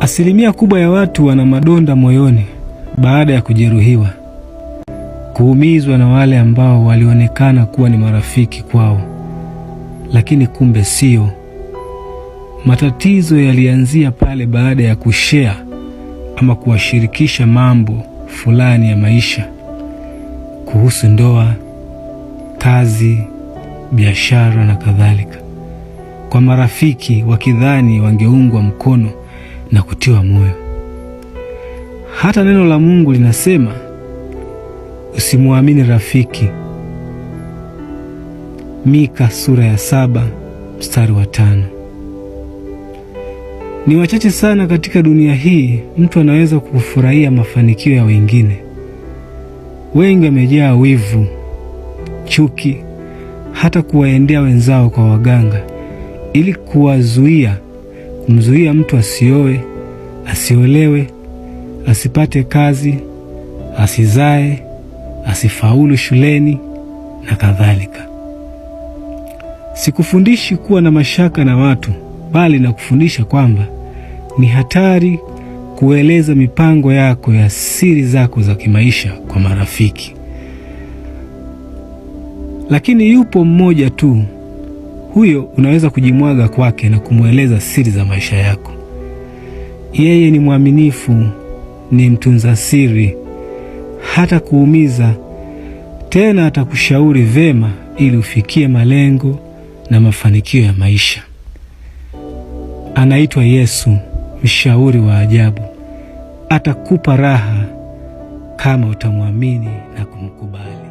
Asilimia kubwa ya watu wana madonda moyoni baada ya kujeruhiwa, kuumizwa na wale ambao walionekana kuwa ni marafiki kwao, lakini kumbe sio. Matatizo yalianzia pale baada ya kushare ama kuwashirikisha mambo fulani ya maisha, kuhusu ndoa, kazi, biashara na kadhalika, kwa marafiki wakidhani wangeungwa mkono na kutiwa moyo. Hata neno la Mungu linasema usimwamini rafiki. Mika sura ya 7 mstari wa 5. Ni wachache sana katika dunia hii mtu anaweza kufurahia mafanikio ya wengine. Wengi wamejaa wivu, chuki, hata kuwaendea wenzao kwa waganga ili kumzuia mtu asioe, asiolewe, asipate kazi, asizae, asifaulu shuleni na kadhalika. Sikufundishi kuwa na mashaka na watu, bali na kufundisha kwamba ni hatari kueleza mipango yako ya siri zako za kimaisha kwa marafiki. Lakini yupo mmoja tu, huyo unaweza kujimwaga kwake na kumweleza siri za maisha yako. Yeye ni mwaminifu, ni mtunza siri, hata kuumiza, tena atakushauri vema ili ufikie malengo na mafanikio ya maisha. Anaitwa Yesu, mshauri wa ajabu. Atakupa raha kama utamwamini na kumkubali.